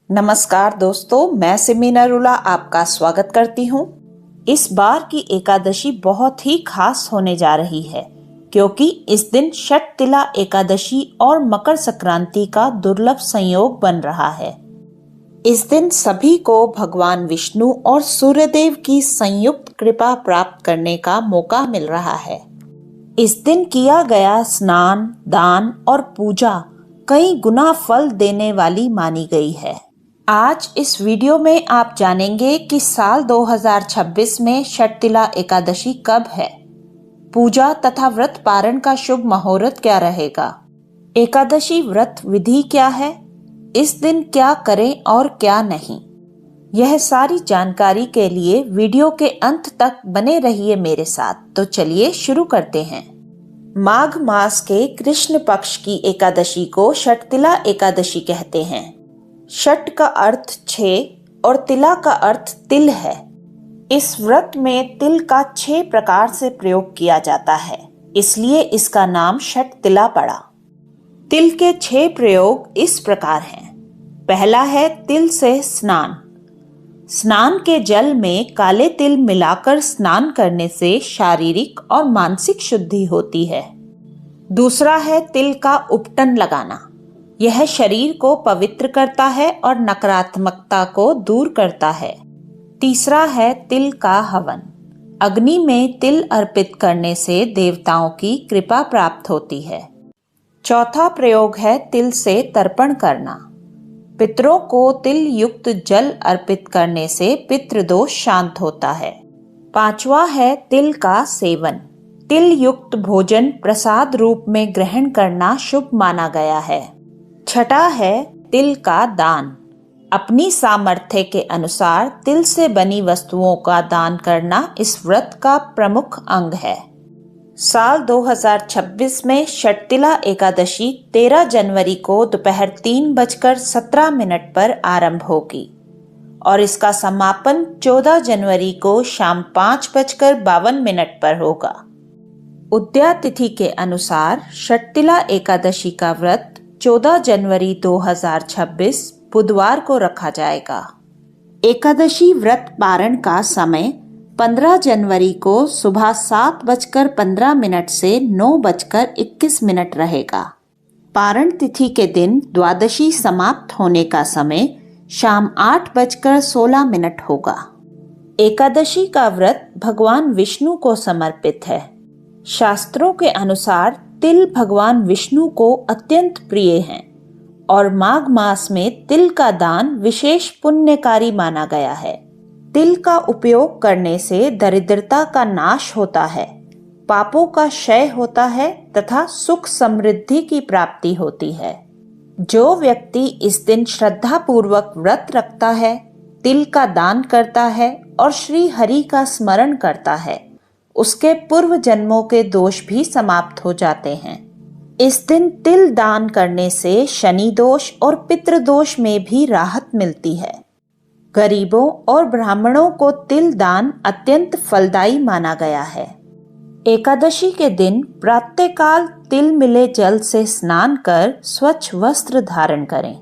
नमस्कार दोस्तों, मैं सिमी नरूला आपका स्वागत करती हूँ। इस बार की एकादशी बहुत ही खास होने जा रही है क्योंकि इस दिन षटतिला एकादशी और मकर संक्रांति का दुर्लभ संयोग बन रहा है। इस दिन सभी को भगवान विष्णु और सूर्यदेव की संयुक्त कृपा प्राप्त करने का मौका मिल रहा है। इस दिन किया गया स्नान, दान और पूजा कई गुना फल देने वाली मानी गई है। आज इस वीडियो में आप जानेंगे कि साल 2026 में षटतिला एकादशी कब है, पूजा तथा व्रत पारण का शुभ मुहूर्त क्या रहेगा, एकादशी व्रत विधि क्या है, इस दिन क्या करें और क्या नहीं। यह सारी जानकारी के लिए वीडियो के अंत तक बने रहिए मेरे साथ। तो चलिए शुरू करते हैं। माघ मास के कृष्ण पक्ष की एकादशी को षटतिला एकादशी कहते हैं। षट का अर्थ 6 और तिला का अर्थ तिल है। इस व्रत में तिल का 6 प्रकार से प्रयोग किया जाता है, इसलिए इसका नाम षटतिला पड़ा। तिल के 6 प्रयोग इस प्रकार हैं। पहला है तिल से स्नान। स्नान के जल में काले तिल मिलाकर स्नान करने से शारीरिक और मानसिक शुद्धि होती है। दूसरा है तिल का उपटन लगाना। यह शरीर को पवित्र करता है और नकारात्मकता को दूर करता है। तीसरा है तिल का हवन। अग्नि में तिल अर्पित करने से देवताओं की कृपा प्राप्त होती है। चौथा प्रयोग है तिल से तर्पण करना। पितरों को तिल युक्त जल अर्पित करने से पितृदोष शांत होता है। पांचवा है तिल का सेवन। तिल युक्त भोजन प्रसाद रूप में ग्रहण करना शुभ माना गया है। छठा है तिल का दान। अपनी सामर्थ्य के अनुसार तिल से बनी वस्तुओं का दान करना इस व्रत का प्रमुख अंग है। साल 2026 में षटतिला एकादशी 13 जनवरी को दोपहर 3:17 पर आरंभ होगी और इसका समापन 14 जनवरी को शाम 5:52 पर होगा। उदया तिथि के अनुसार षटतिला एकादशी का व्रत 14 जनवरी 2026 बुधवार को रखा जाएगा। एकादशी व्रत पारण का समय 15 जनवरी को सुबह 7:15 से 9:21 रहेगा। पारण तिथि के दिन द्वादशी समाप्त होने का समय शाम 8:16 होगा। एकादशी का व्रत भगवान विष्णु को समर्पित है। शास्त्रों के अनुसार तिल भगवान विष्णु को अत्यंत प्रिय हैं और माघ मास में तिल का दान विशेष पुण्यकारी माना गया है। तिल का उपयोग करने से दरिद्रता का नाश होता है, पापों का क्षय होता है तथा सुख समृद्धि की प्राप्ति होती है। जो व्यक्ति इस दिन श्रद्धा पूर्वक व्रत रखता है, तिल का दान करता है और श्री हरि का स्मरण करता है, उसके पूर्व जन्मों के दोष भी समाप्त हो जाते हैं। इस दिन तिल दान करने से शनि दोष और पितृदोष में भी राहत मिलती है। गरीबों और ब्राह्मणों को तिल दान अत्यंत फलदायी माना गया है। एकादशी के दिन प्रातःकाल तिल मिले जल से स्नान कर स्वच्छ वस्त्र धारण करें।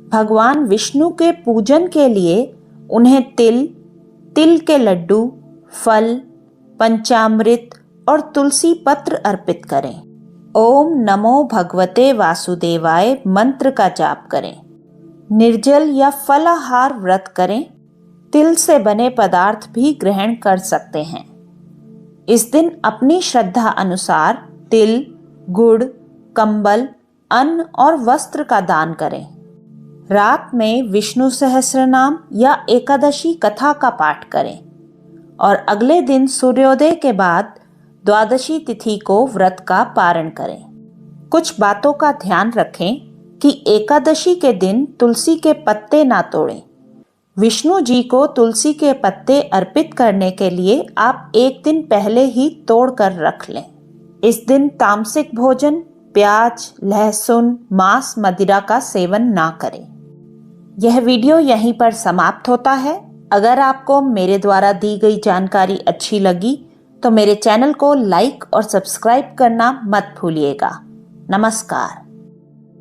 भगवान विष्णु के पूजन के लिए उन्हें तिल के लड्डू, फल, पंचामृत और तुलसी पत्र अर्पित करें। ओम नमो भगवते वासुदेवाय मंत्र का जाप करें। निर्जल या फलाहार व्रत करें। तिल से बने पदार्थ भी ग्रहण कर सकते हैं। इस दिन अपनी श्रद्धा अनुसार तिल, गुड़, कंबल, अन्न और वस्त्र का दान करें। रात में विष्णु सहस्रनाम या एकादशी कथा का पाठ करें और अगले दिन सूर्योदय के बाद द्वादशी तिथि को व्रत का पारण करें। कुछ बातों का ध्यान रखें कि एकादशी के दिन तुलसी के पत्ते ना तोड़ें। विष्णु जी को तुलसी के पत्ते अर्पित करने के लिए आप एक दिन पहले ही तोड़ कर रख लें। इस दिन तामसिक भोजन, प्याज, लहसुन, मांस, मदिरा का सेवन ना करें। यह वीडियो यहीं पर समाप्त होता है। अगर आपको मेरे द्वारा दी गई जानकारी अच्छी लगी तो मेरे चैनल को लाइक और सब्सक्राइब करना मत भूलिएगा। नमस्कार।